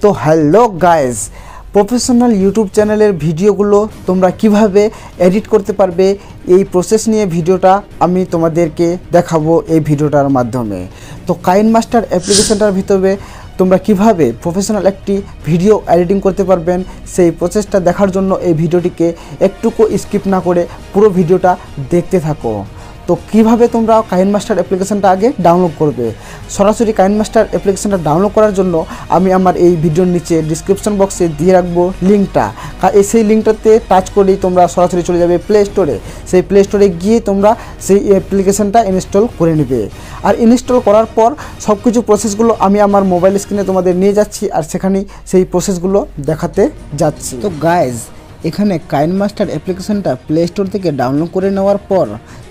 তো hello guys, professional YouTube চ্যানেলের ভিডিওগুলো তোমরা কিভাবে এডিট করতে পারবে এই প্রসেস নিয়ে ভিডিওটা আমি তোমাদেরকে দেখাবো এই ভিডিওটার মাধ্যমে। তো কাইনমাস্টার অ্যাপ্লিকেশনটার ভিতরে তোমরা কিভাবে প্রফেশনাল একটি ভিডিও এডিটিং করতে পারবেন সেই প্রসেসটা দেখার জন্য এই ভিডিওটিকে একটুকু স্কিপ না করে পুরো ভিডিওটা দেখতে থাকো। তো কিভাবে তোমরা কাইনমাস্টার অ্যাপ্লিকেশনটা আগে ডাউনলোড করবে, সরাসরি কাইনমাস্টার অ্যাপ্লিকেশনটা ডাউনলোড করার জন্য আমি আমার এই ভিডিওর নিচে ডিসক্রিপশন বক্সে দিয়ে রাখবো লিঙ্কটা। সেই লিঙ্কটাতে টাচ করেই তোমরা সরাসরি চলে যাবে প্লে স্টোরে। সেই প্লে স্টোরে গিয়ে তোমরা সেই অ্যাপ্লিকেশনটা ইনস্টল করে নেবে। আর ইনস্টল করার পর সব কিছু প্রসেসগুলো আমি আমার মোবাইল স্ক্রিনে তোমাদের নিয়ে যাচ্ছি আর সেখানেই সেই প্রসেসগুলো দেখাতে যাচ্ছি। তো গাইজ, এখানে কাইনমাস্টার অ্যাপ্লিকেশনটা প্লে স্টোর থেকে ডাউনলোড করে নেওয়ার পর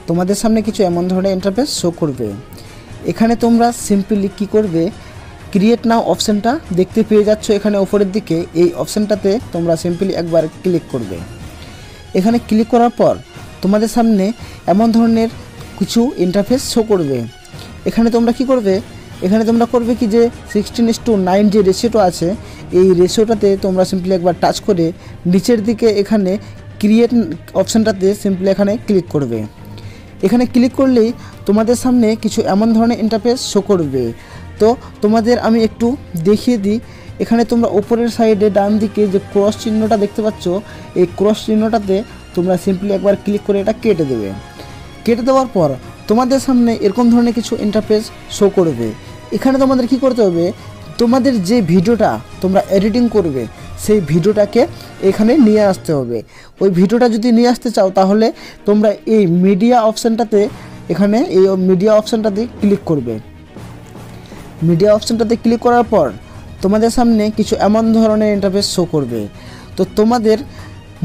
তোমাদের সামনে কিছু এমন ধরনের ইন্টারফেস শো করবে। এখানে তোমরা সিম্পলি কি করবে, ক্রিয়েট নাও অপশানটা দেখতে পেয়ে যাচ্ছ এখানে ওপরের দিকে। এই অপশানটাতে তোমরা সিম্পলি একবার ক্লিক করবে। এখানে ক্লিক করার পর তোমাদের সামনে এমন ধরনের কিছু ইন্টারফেস শো করবে। এখানে তোমরা কি করবে, এখানে তোমরা করবে কি যে 16:9 যে রেশিওটা আছে এই রেশিওটাতে তোমরা সিম্পলি একবার টাচ করে নিচের দিকে এখানে ক্রিয়েট অপশানটাতে সিম্পলি এখানে ক্লিক করবে। এখানে ক্লিক করলেই তোমাদের সামনে কিছু এমন ধরনের ইন্টারফেস শো করবে। তো তোমাদের আমি একটু দেখিয়ে দিই। এখানে তোমরা উপরের সাইডে ডান দিকে যে ক্রস চিহ্নটা দেখতে পাচ্ছ, এই ক্রস চিহ্নটাতে তোমরা সিম্পলি একবার ক্লিক করে এটা কেটে দেবে। কেটে দেওয়ার পর তোমাদের সামনে এরকম ধরনের কিছু ইন্টারফেস শো করবে। এখানে তোমাদের কি করতে হবে, তোমাদের যে ভিডিওটা তোমরা এডিটিং করবে সেই ভিডিওটাকে এখানে নিয়ে আসতে হবে। ওই ভিডিওটা যদি নিয়ে আসতে চাও তাহলে তোমরা এই মিডিয়া অপশানটাতে এখানে এই মিডিয়া অপশানটাতে ক্লিক করবে। মিডিয়া অপশানটাতে ক্লিক করার পর তোমাদের সামনে কিছু এমন ধরনের ইন্টারফেস শো করবে। তো তোমাদের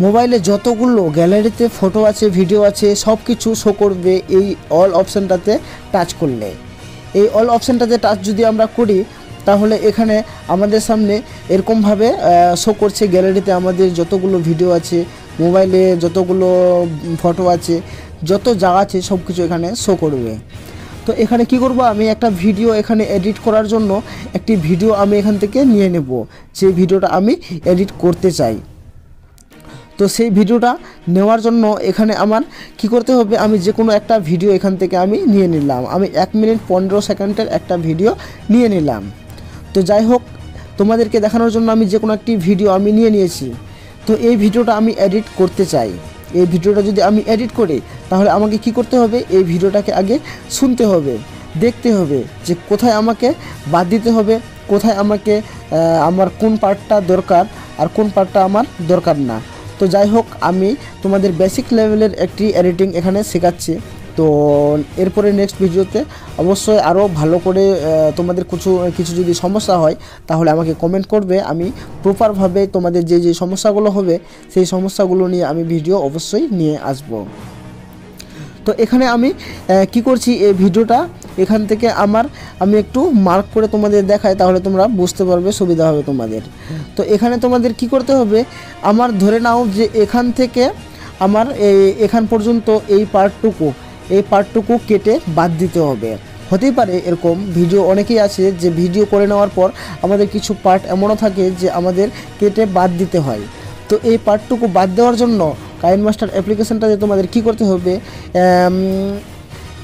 মোবাইলে যতগুলো গ্যালারিতে ফটো আছে, ভিডিও আছে, সব কিছু শো করবে এই অল অপশানটাতে টাচ করলে। এই অল অপশানটাতে টাচ যদি আমরা করি তাহলে এখানে আমাদের সামনে এরকমভাবে শো করছে গ্যালারিতে আমাদের যতগুলো ভিডিও আছে, মোবাইলে যতগুলো ফটো আছে, যত যা আছে সব কিছু এখানে শো করবে। তো এখানে কি করব, আমি একটা ভিডিও এখানে এডিট করার জন্য একটি ভিডিও আমি এখান থেকে নিয়ে নেব, যে ভিডিওটা আমি এডিট করতে চাই। তো সেই ভিডিওটা নেওয়ার জন্য এখানে আমার কি করতে হবে, আমি যে কোনো একটা ভিডিও এখান থেকে আমি নিয়ে নিলাম। আমি 1 মিনিট 15 সেকেন্ডের একটা ভিডিও নিয়ে নিলাম। তো যাই হোক, তোমাদেরকে দেখানোর জন্য আমি যে কোনো একটি ভিডিও আমি নিয়ে নিয়েছি। তো এই ভিডিওটা আমি এডিট করতে চাই। এই ভিডিওটা যদি আমি এডিট করি তাহলে আমাকে কি করতে হবে, এই ভিডিওটাকে আগে শুনতে হবে, দেখতে হবে যে কোথায় আমাকে বাদ দিতে হবে, কোথায় আমাকে আমার কোন পার্টটা দরকার আর কোন পার্টটা আমার দরকার না। তো যাই হোক, আমি তোমাদের বেসিক লেভেলের একটি এডিটিং এখানে শেখাচ্ছি। তো এরপরে নেক্সট ভিডিওতে অবশ্যই আরও ভালো করে তোমাদের কিছু যদি সমস্যা হয় তাহলে আমাকে কমেন্ট করবে। আমি প্রপারভাবে তোমাদের যে সমস্যাগুলো হবে সেই সমস্যাগুলো নিয়ে আমি ভিডিও অবশ্যই নিয়ে আসব। তো এখানে আমি কি করছি, এই ভিডিওটা এখান থেকে আমি একটু মার্ক করে তোমাদের দেখাই, তাহলে তোমরা বুঝতে পারবে, সুবিধা হবে তোমাদের। তো এখানে তোমাদের কি করতে হবে, আমার ধরে নাও যে এখান থেকে আমার এখান পর্যন্ত এই পার্টটুকু কেটে বাদ দিতে হবে। হতেই পারে এরকম ভিডিও অনেকেই আছে যে ভিডিও করে নেওয়ার পর আমাদের কিছু পার্ট এমনও থাকে যে আমাদের কেটে বাদ দিতে হয়। তো এই পার্টটুকু বাদ দেওয়ার জন্য কাইনমাস্টার অ্যাপ্লিকেশনটাতে তোমাদের কি করতে হবে,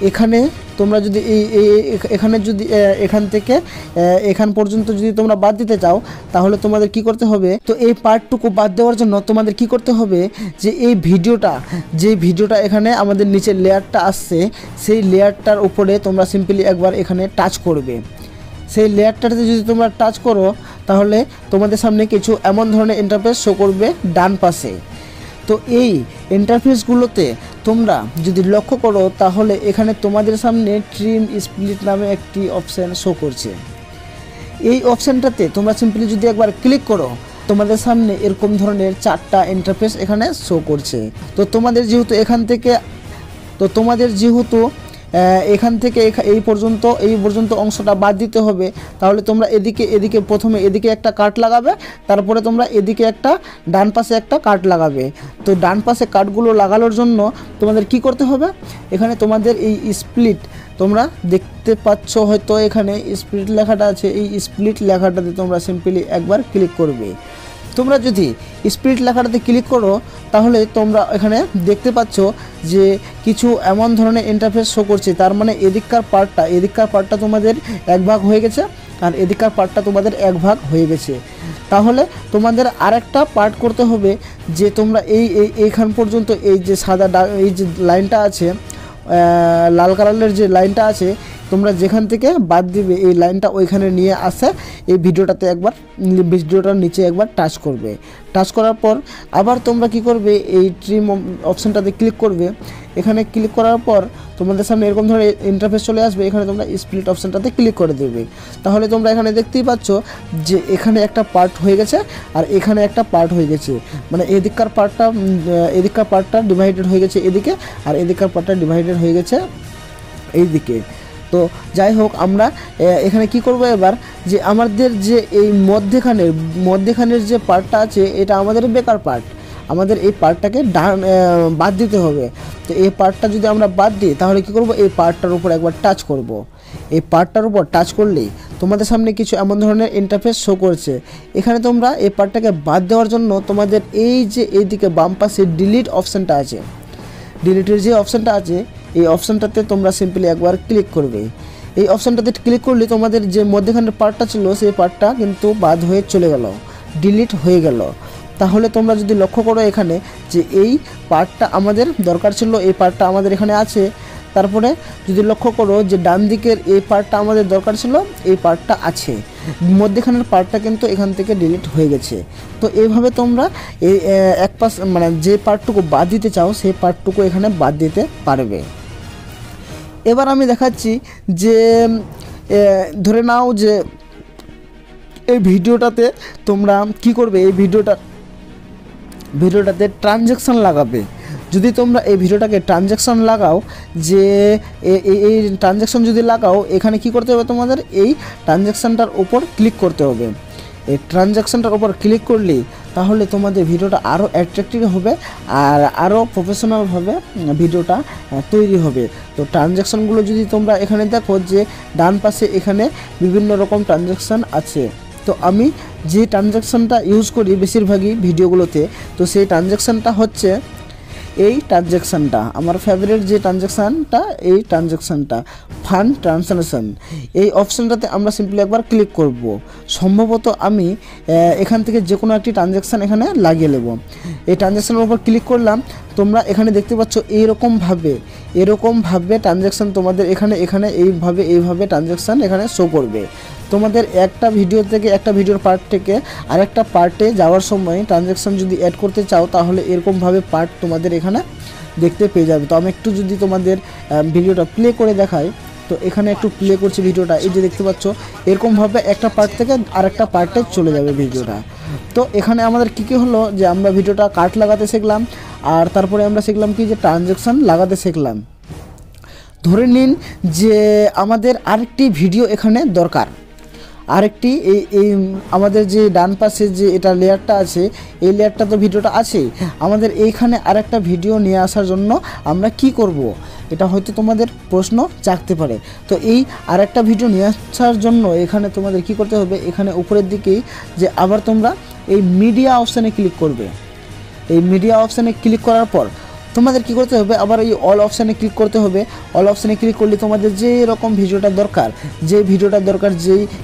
এখানে তোমরা যদি এখানে যদি এখান থেকে এখান পর্যন্ত যদি তোমরা বাদ দিতে চাও তাহলে তোমাদের কি করতে হবে, তো এই পার্টটুকু বাদ দেওয়ার জন্য তোমাদের কি করতে হবে, যে এই ভিডিওটা এখানে আমাদের নিচের লেয়ারটা আসছে সেই লেয়ারটার উপরে তোমরা সিম্পলি একবার এখানে টাচ করবে। সেই লেয়ারটাতে যদি তোমরা টাচ করো তাহলে তোমাদের সামনে কিছু এমন ধরনের ইন্টারফেস শো করবে ডান পাশে। তো এই ইন্টারফেসগুলোতে তোমরা যদি লক্ষ্য করো তাহলে এখানে তোমাদের সামনে ট্রিম স্প্লিট নামে একটি অপশান শো করছে। এই অপশানটাতে তোমরা সিম্পলি যদি একবার ক্লিক করো তোমাদের সামনে এরকম ধরনের 4টা ইন্টারফেস এখানে শো করছে। তো তোমাদের যেহেতু এখান থেকে এই পর্যন্ত অংশটা বাদ দিতে হবে, তাহলে তোমরা এদিকে প্রথমে এদিকে একটা কাট লাগাবে, তারপরে তোমরা এদিকে একটা ডান পাশে একটা কাট লাগাবে। তো ডান পাশে কাটগুলো লাগানোর জন্য তোমাদের কি করতে হবে, এখানে তোমাদের এই স্প্লিট তোমরা দেখতে পাচ্ছ হয়তো এখানে স্প্লিট লেখাটা আছে, এই স্প্লিট লেখাটাতে তোমরা সিম্পলি একবার ক্লিক করবে। তোমরা যদি স্প্লিট লেখাটাতে ক্লিক করো তাহলে তোমরা এখানে দেখতে পাচ্ছ যে কিছু এমন ধরনের ইন্টারফেস শো করছে, তার মানে এদিককার পার্টটা তোমাদের এক ভাগ হয়ে গেছে আর এদিককার পার্টটা তোমাদের এক ভাগ হয়ে গেছে। তাহলে তোমাদের আরেকটা পার্ট করতে হবে যে তোমরা এইখান পর্যন্ত এই যে সাদা এই যে লাইনটা আছে, লাল কালারের যে লাইনটা আছে, তোমরা যেখান থেকে বাদ দিবে এই লাইনটা ওইখানে নিয়ে আসে এই ভিডিওটার নিচে একবার টাচ করবে। টাচ করার পর আবার তোমরা কি করবে, এই ট্রিম অপশানটাতে ক্লিক করবে। এখানে ক্লিক করার পর তোমাদের সামনে এরকম ধরনের ইন্টারফেস চলে আসবে। এখানে তোমরা স্প্লিট অপশানটাতে ক্লিক করে দেবে। তাহলে তোমরা এখানে দেখতেই পাচ্ছ যে এখানে একটা পার্ট হয়ে গেছে আর এখানে একটা পার্ট হয়ে গেছে, মানে এদিককার পার্টটা ডিভাইডেড হয়ে গেছে এদিকে আর এদিককার পার্টটা ডিভাইডেড হয়ে গেছে এইদিকে। তো যাই হোক, আমরা এখানে কি করব এবার, যে আমাদের যে এই মধ্যেখানের যে পার্টটা আছে এটা আমাদের বেকার পার্ট, আমাদের এই পার্টটাকে বাদ দিতে হবে। তো এই পার্টটা যদি আমরা বাদ দিই তাহলে কি করব, এই পার্টটার উপর একবার টাচ করব। এই পার্টটার উপর টাচ করলেই তোমাদের সামনে কিছু এমন ধরনের ইন্টারফেস শো করছে। এখানে তোমরা এই পার্টটাকে বাদ দেওয়ার জন্য তোমাদের এই যে এইদিকে বাম পাশে ডিলিট অপশানটা আছে, ডিলিটের যে অপশানটা আছে এই অপশানটাতে তোমরা সিম্পলি একবার ক্লিক করবে। এই অপশানটাতে ক্লিক করলে তোমাদের যে মধ্যখানের পার্টটা ছিল সেই পার্টটা কিন্তু বাদ হয়ে চলে গেল, ডিলিট হয়ে গেল। তাহলে তোমরা যদি লক্ষ্য করো এখানে যে এই পার্টটা আমাদের দরকার ছিল, এই পার্টটা আমাদের এখানে আছে। তারপরে যদি লক্ষ্য করো যে ডান দিকের এই পার্টটা আমাদের দরকার ছিল, এই পার্টটা আছে, মধ্যখানের পার্টটা কিন্তু এখান থেকে ডিলিট হয়ে গেছে। তো এইভাবে তোমরা এই মানে যে পার্টটুকু বাদ দিতে চাও সেই পার্টটুকু এখানে বাদ দিতে পারবে। এবার আমি দেখাচ্ছি যে ধরে নাও যে এই ভিডিওটাতে তোমরা কি করবে, এই ভিডিওটাতে ট্রানজ্যাকশান লাগাবে। যদি তোমরা এই ভিডিওটাকে ট্রানজ্যাকশান লাগাও, যে এই ট্রানজ্যাকশান যদি লাগাও, এখানে কি করতে হবে, তোমাদের এই ট্রানজ্যাকশানটার উপর ক্লিক করতে হবে। এই ট্রানজ্যাকশানটার উপর ক্লিক করলেই তাহলে তোমাদের ভিডিওটা আরও অ্যাট্রাক্টিভ হবে আর আরও প্রফেশনালভাবে ভিডিওটা তৈরি হবে। তো ট্রানজ্যাকশানগুলো যদি তোমরা এখানে দেখো যে ডান পাশে এখানে বিভিন্ন রকম ট্রানজ্যাকশান আছে। তো আমি যে ট্রানজ্যাকশানটা ইউজ করি বেশিরভাগই ভিডিওগুলোতে, তো সেই ট্রানজ্যাকশানটা হচ্ছে এই ট্রানজ্যাকশানটা, আমার ফেভারিট যে ট্রানজ্যাকশানটা, এই ট্রানজ্যাকশানটা ফান্ড ট্রান্সলেশন। এই অপশানটাতে আমরা সিম্পলি একবার ক্লিক করব। সম্ভবত আমি এখান থেকে যে কোনো একটি ট্রানজ্যাকশান এখানে লাগিয়ে নেব। এই ট্রানজ্যাকশানের উপর ক্লিক করলাম। তোমরা এখানে দেখতে পাচ্ছ এরকমভাবে ট্রানজ্যাকশান তোমাদের এখানে এইভাবে ট্রানজ্যাকশান এখানে শো করবে। তোমাদের একটা ভিডিও থেকে একটা ভিডিওর পার্ট থেকে আরেকটা পার্টে যাওয়ার সময় ট্রানজ্যাকশান যদি অ্যাড করতে চাও তাহলে এরকমভাবে পার্ট তোমাদের এখানে দেখতে পেয়ে যাবে। তো আমি একটু যদি তোমাদের ভিডিওটা প্লে করে দেখাই, তো এখানে একটু প্লে করছি ভিডিওটা, এই যে দেখতে পাচ্ছ এরকমভাবে একটা পার্ট থেকে আরেকটা পার্টে চলে যাবে ভিডিওটা। তো এখানে আমাদের কী হলো, যে আমরা ভিডিওটা কাট লাগাতে শিখলাম আর তারপরে আমরা শিখলাম কি, যে ট্রানজ্যাকশান লাগাতে শিখলাম। ধরে নিন যে আমাদের আরেকটি ভিডিও এখানে দরকার, আরেকটি এই আমাদের যে ডান পাশে যে এটা লেয়ারটা আছে, এই লেয়ারটা তো ভিডিওটা আছেই, আমাদের এইখানে আরেকটা ভিডিও নিয়ে আসার জন্য আমরা কি করব, এটা হয়তো তোমাদের প্রশ্ন জাগতে পারে। তো এই আরেকটা ভিডিও নিয়ে আসার জন্য এখানে তোমাদের কি করতে হবে, এখানে উপরের দিকেই যে আবার তোমরা এই মিডিয়া অপশানে ক্লিক করবে। এই মিডিয়া অপশানে ক্লিক করার পর তোমাদের কি করতে হবে, আবার এই অল অপশানে ক্লিক করতে হবে। অল অপশানে ক্লিক করলে তোমাদের যে রকম ভিডিওটা দরকার, যেই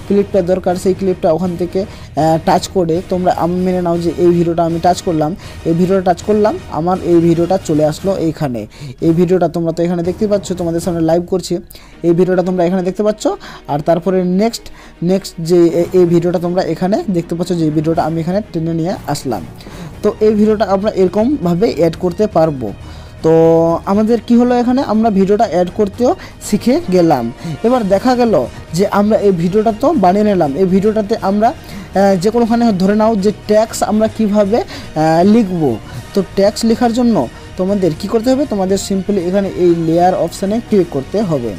ক্লিপটা দরকার সেই ক্লিপটা ওখান থেকে টাচ করে তোমরা, আমি মেনে নাও যে এই ভিডিওটা আমি টাচ করলাম, আমার এই ভিডিওটা চলে আসলো এইখানে। এই ভিডিওটা তোমরা তো এখানে দেখতে পাচ্ছ, তোমাদের সামনে লাইভ করছি, এই ভিডিওটা তোমরা এখানে দেখতে পাচ্ছ। আর তারপরে নেক্সট যে এই ভিডিওটা তোমরা এখানে দেখতে পাচ্ছ, যে ভিডিওটা আমি এখানে টেনে নিয়ে আসলাম। তো এই ভিডিওটা আমরা এরকমভাবে অ্যাড করতে পারবো। তো আমাদের কি হলো, এখানে আমরা ভিডিওটা অ্যাড করতেও শিখে গেলাম। এবার দেখা গেল যে আমরা এই ভিডিওটা তো বানিয়ে নিলাম, এই ভিডিওটাতে আমরা যে কোনোখানে ধরে নাও যে ট্যাক্স আমরা কিভাবে লিখব। তো ট্যাক্স লেখার জন্য তোমাদের কি করতে হবে, তোমাদের সিম্পলি এখানে এই লেয়ার অপশানে ক্লিক করতে হবে।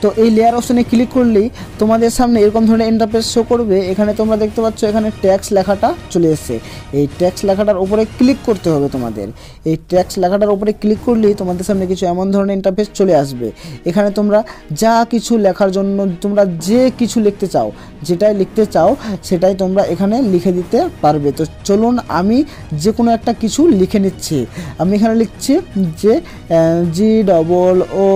তো এই লেয়ার অপশনে ক্লিক করলেই তোমাদের সামনে এরকম ধরনের ইন্টারফেস শো করবে। এখানে তোমরা দেখতে পাচ্ছ এখানে ট্যাক্স লেখাটা চলে এসেছে। এই ট্যাক্স লেখাটার উপরে ক্লিক করতে হবে তোমাদের। এই ট্যাক্স লেখাটার উপরে ক্লিক করলেই তোমাদের সামনে কিছু এমন ধরনের ইন্টারফেস চলে আসবে। এখানে তোমরা যা কিছু লেখার জন্য তোমরা যে কিছু লিখতে চাও, যেটাই লিখতে চাও সেটাই তোমরা এখানে লিখে দিতে পারবে। তো চলুন আমি যে কোনো একটা কিছু লিখে নিচ্ছি। আমি এখানে লিখছি যে GOO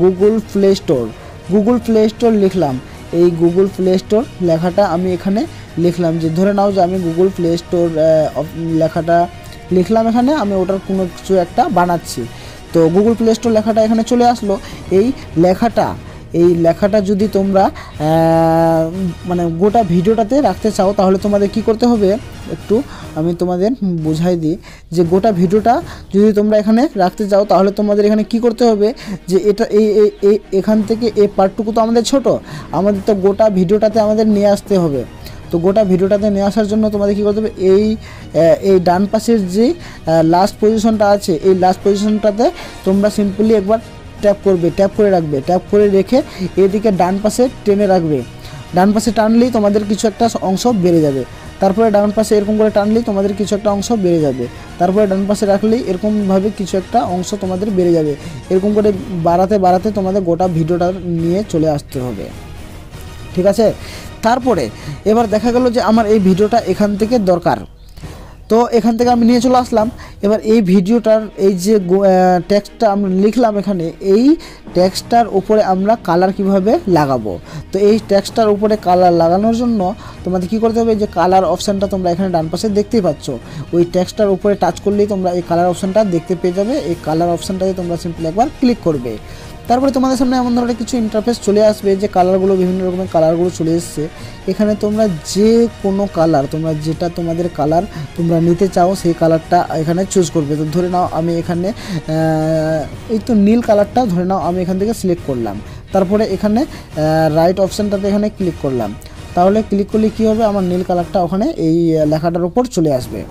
গুগল প্লে স্টোর লিখলাম। এই গুগল প্লে স্টোর লেখাটা আমি এখানে লিখলাম, যে ধরে নাও যে আমি গুগল প্লে স্টোর লেখাটা লিখলাম, এখানে আমি ওটার কোনো কিছু একটা বানাচ্ছি। তো গুগল প্লে স্টোর লেখাটা এখানে চলে আসলো। এই লেখাটা যদি তোমরা মানে গোটা ভিডিওটাতে রাখতে চাও তাহলে তোমাদের কি করতে হবে, একটু আমি তোমাদের বোঝাই দিই। যে গোটা ভিডিওটা যদি তোমরা এখানে রাখতে চাও তাহলে তোমাদের এখানে কি করতে হবে, যে এটা এখান থেকে এই পার্টটুকু তো আমাদের ছোট, আমাদের তো গোটা ভিডিওটাতে আমাদের নিয়ে আসতে হবে। তো গোটা ভিডিওটাতে নিয়ে আসার জন্য তোমাদের কী করতে হবে, এই ডান পাশের যে লাস্ট পজিশনটা আছে, এই লাস্ট পজিশনটাতে তোমরা সিম্পলি একবার ট্যাপ করে রাখবে। ট্যাপ করে রেখে এদিকে ডান পাশে টেনে রাখবে। ডান পাশে টানলেই তোমাদের কিছু একটা অংশ বেড়ে যাবে। তারপরে ডান পাশে এরকম করে টানলেই তোমাদের কিছু একটা অংশ বেড়ে যাবে। তারপরে ডান পাশে রাখলেই এরকমভাবে কিছু একটা অংশ তোমাদের বেড়ে যাবে। এরকম করে বাড়াতে তোমাদের গোটা ভিডিওটা নিয়ে চলে আসতে হবে, ঠিক আছে। তারপরে এবার দেখা গেল যে আমার এই ভিডিওটা এখান থেকে দরকার, তো এখান থেকে আমি নিয়ে চলে আসলাম। এবার এই ভিডিওটার এই যে টেক্সটটা আমরা লিখলাম এখানে, এই টেক্সটটার উপরে আমরা কালার কিভাবে লাগাবো। তো এই টেক্সটটার উপরে কালার লাগানোর জন্য তোমাদের কি করতে হবে, যে কালার অপশানটা তোমরা এখানে ডান পাশে দেখতেই পাচ্ছ, ওই টেক্সটটার উপরে টাচ করলেই তোমরা এই কালার অপশানটা দেখতে পেয়ে যাবে। এই কালার অপশানটাতে তোমরা সিম্পলি একবার ক্লিক করবে। তারপরে তোমাদের সামনে এমন ধরনের কিছু ইন্টারফেস চলে আসবে, যে কালারগুলো বিভিন্ন রকমের কালারগুলো চলে এসছে। এখানে তোমরা যে কোনো কালার, তোমরা যেটা তোমাদের কালার তোমরা নিতে চাও সেই কালারটা এখানে চুজ করবে। তো ধরে নাও আমি এখানে এই তো নীল কালারটা ধরে নাও আমি এখান থেকে সিলেক্ট করলাম। তারপরে এখানে রাইট অপশানটাতে এখানে ক্লিক করলাম। তাহলে ক্লিক করলে কী হবে, আমার নীল কালারটা ওখানে এই লেখাটার উপর চলে আসবে।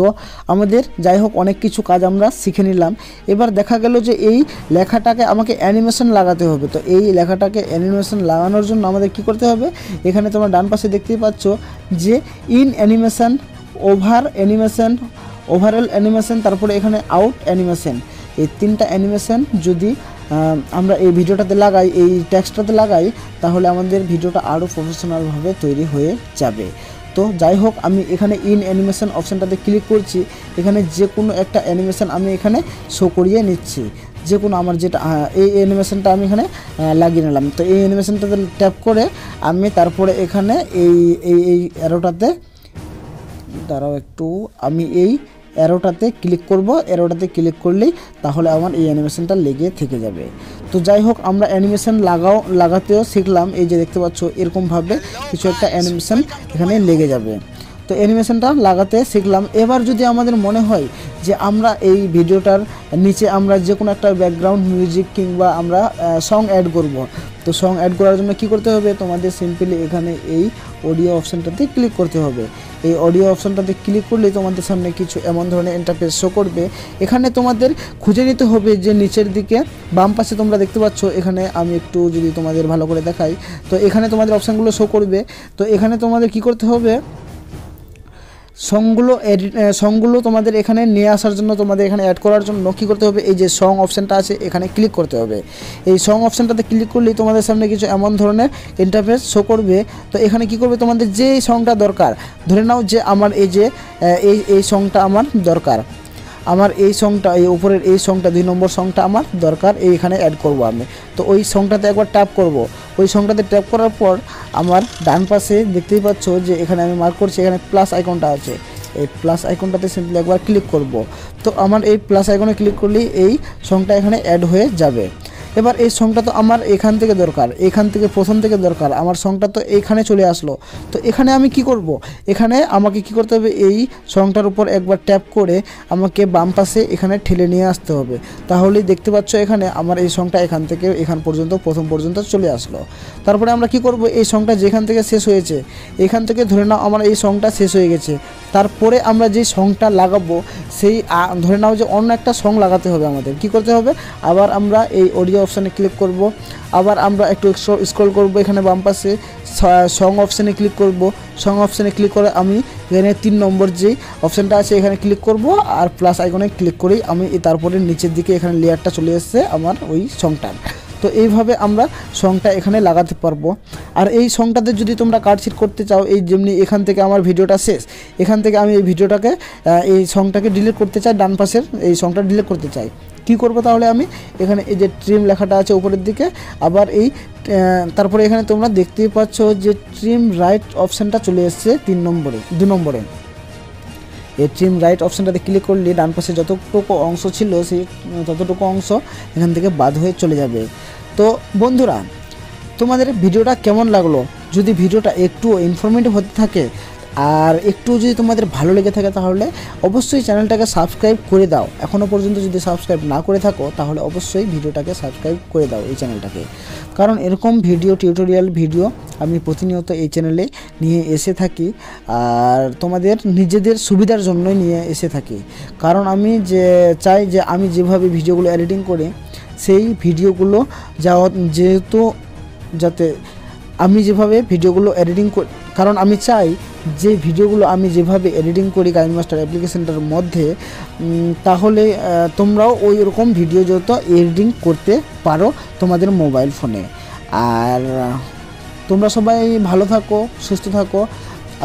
তো আমাদের যাই হোক অনেক কিছু কাজ আমরা শিখে নিলাম। এবার দেখা গেল যে এই লেখাটাকে আমাকে অ্যানিমেশন লাগাতে হবে। তো এই লেখাটাকে অ্যানিমেশন লাগানোর জন্য আমাদের কি করতে হবে, এখানে তোমরা ডান পাশে দেখতেই পাচ্ছ যে ইন অ্যানিমেশন, ওভারঅল অ্যানিমেশন, তারপরে এখানে আউট অ্যানিমেশন, এই তিনটা অ্যানিমেশন যদি আমরা এই ভিডিওটাতে লাগাই, এই টেক্সটটাতে লাগাই, তাহলে আমাদের ভিডিওটা আরও প্রফেশনালভাবে তৈরি হয়ে যাবে। তো যাই হোক আমি এখানে ইন অ্যানিমেশন অপশানটাতে ক্লিক করছি। এখানে যে কোনো একটা অ্যানিমেশন আমি এখানে শো করিয়ে নিচ্ছি, যে কোনো আমার যেটা এই অ্যানিমেশনটা আমি এখানে লাগিয়ে নিলাম। তো এই অ্যানিমেশনটাতে ট্যাপ করে আমি তারপরে এখানে এই অ্যারোটাতে আমি এই অ্যারোটাতে ক্লিক করব। অ্যারোটাতে ক্লিক করলেই তাহলে আমার এই অ্যানিমেশনটা লেগে থেকে যাবে। তো যাই হোক আমরা অ্যানিমেশন লাগাতেও শিখলাম। এই যে দেখতে পাচ্ছ এরকমভাবে কিছু একটা অ্যানিমেশন এখানে লেগে যাবে। তো অ্যানিমেশনটা লাগাতে শিখলাম। এবার যদি আমাদের মনে হয় যে আমরা এই ভিডিওটার নিচে আমরা যে কোনো একটা ব্যাকগ্রাউন্ড মিউজিক কিংবা আমরা সং অ্যাড করব, তো সং অ্যাড করার জন্য কি করতে হবে, তোমাদের সিম্পলি এখানে এই অডিও অপশানটাতে ক্লিক করতে হবে। এই অডিও অপশানটাতে ক্লিক করলে তোমাদের সামনে কিছু এমন ধরনের ইন্টারফেস শো করবে। এখানে তোমাদের খুঁজে নিতে হবে যে নিচের দিকে বাম পাশে তোমরা দেখতে পাচ্ছ, এখানে আমি একটু যদি তোমাদের ভালো করে দেখাই, তো এখানে তোমাদের অপশানগুলো শো করবে। তো এখানে তোমাদের কি করতে হবে, সংগুলো তোমাদের এখানে নিয়ে আসার জন্য, তোমাদের এখানে অ্যাড করার জন্য কী করতে হবে, এই যে সং অপশানটা আছে এখানে ক্লিক করতে হবে। এই সং অপশানটাতে ক্লিক করলেই তোমাদের সামনে কিছু এমন ধরনের ইন্টারফেস শো করবে। তো এখানে কি করবে, তোমাদের যে সংটা দরকার, ধরে নাও যে আমার এই যে এই সংটা আমার দরকার, আমার এই সংটা, এই উপরের এই সংটা 2 নম্বর সংটা আমার দরকার, এইখানে অ্যাড করব আমি। তো ওই সংটাতে একবার ট্যাপ করব। ওই সংটাতে ট্যাপ করার পর আমার ডান পাশে দেখতেই পাচ্ছ যে এখানে আমি মার্ক করছি, এখানে প্লাস আইকনটা আছে, এই প্লাস আইকনটাতে সিম্পলি একবার ক্লিক করব। তো আমার এই প্লাস আইকনে ক্লিক করলেই এই সংটা এখানে অ্যাড হয়ে যাবে। এবার এই সংটা তো আমার এখান থেকে দরকার, এখান থেকে প্রথম থেকে দরকার, আমার সংটা তো এইখানে চলে আসলো। তো এখানে আমি কি করব, এখানে আমাকে কি করতে হবে, এই সংটার উপর একবার ট্যাপ করে আমাকে বাম পাশে এখানে ঠেলে নিয়ে আসতে হবে। তাহলেই দেখতে পাচ্ছ এখানে আমার এই সংটা এখান থেকে এখান পর্যন্ত প্রথম পর্যন্ত চলে আসলো। তারপরে আমরা কি করব, এই সংটা যেখান থেকে শেষ হয়েছে, এখান থেকে ধরে নাও আমার এই সংটা শেষ হয়ে গেছে, তারপরে আমরা যে সংটা লাগাবো সেই ধরে নাও যে অন্য একটা সং লাগাতে হবে। আমাদের কি করতে হবে, আবার আমরা এই অডিও অপশানে ক্লিক করব। আবার আমরা একটু স্ক্রল করব, এখানে বাম পাশে সং অপশানে ক্লিক করব। সং অপশানে ক্লিক করে আমি এখানে 3 নম্বর যে অপশানটা আছে এখানে ক্লিক করব, আর প্লাস আইকনে ক্লিক করেই আমি তারপরে নিচের দিকে এখানে লেয়ারটা চলে এসেছে আমার ওই সংটার। তো এইভাবে আমরা সংটা এখানে লাগাতে পারবো। আর এই সংটাতে যদি তোমরা কাটছিট করতে চাও, এই যেমনি এখান থেকে আমার ভিডিওটা শেষ, এখান থেকে আমি এই ভিডিওটাকে এই সংটাকে ডিলিট করতে চাই, ডান পাশের এই সংটা ডিলিট করতে চাই, কি করব তাহলে আমি এখানে এই যে ট্রিম লেখাটা আছে উপরের দিকে, আবার এই তারপরে এখানে তোমরা দেখতেই পাচ্ছ যে ট্রিম রাইট অপশানটা চলে এসছে 2 নম্বরে। এই ট্রিম রাইট অপশানটাতে ক্লিক করলে ডান পাশে যতটুকু অংশ ছিল সেই ততটুকু অংশ এখান থেকে বাদ হয়ে চলে যাবে। তো বন্ধুরা, তোমাদের ভিডিওটা কেমন লাগলো? যদি ভিডিওটা একটু ইনফরমেটিভ হতে থাকে আর একটু যদি তোমাদের ভালো লেগে থাকে তাহলে অবশ্যই চ্যানেলটাকে সাবস্ক্রাইব করে দাও। এখনও পর্যন্ত যদি সাবস্ক্রাইব না করে থাকো তাহলে অবশ্যই ভিডিওটাকে সাবস্ক্রাইব করে দাও এই চ্যানেলটাকে, কারণ এরকম টিউটোরিয়াল ভিডিও আমি প্রতিনিয়ত এই চ্যানেলে নিয়ে এসে থাকি, আর তোমাদের নিজেদের সুবিধার জন্যই নিয়ে এসে থাকি। কারণ আমি চাই যে আমি যেভাবে ভিডিওগুলো এডিটিং করি সেই ভিডিওগুলো যাতে আমি যেভাবে ভিডিওগুলো এডিটিং করি, কারণ আমি চাই যে ভিডিওগুলো আমি যেভাবে এডিটিং করি কাইনমাস্টার অ্যাপ্লিকেশনটার মধ্যে, তাহলে তোমরাও ওই রকম ভিডিও যত এডিটিং করতে পারো তোমাদের মোবাইল ফোনে। আর তোমরা সবাই ভালো থাকো, সুস্থ থাকো,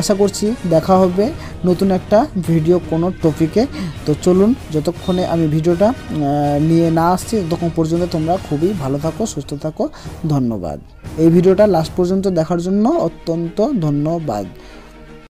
আশা করছি দেখা হবে নতুন একটা ভিডিও কোনো টপিকে। তো চলুন, যতক্ষণে আমি ভিডিওটা নিয়ে না আসছি ততক্ষণ পর্যন্ত তোমরা খুবই ভালো থাকো, সুস্থ থাকো। ধন্যবাদ। এই ভিডিওটা লাস্ট পর্যন্ত দেখার জন্য অত্যন্ত ধন্যবাদ।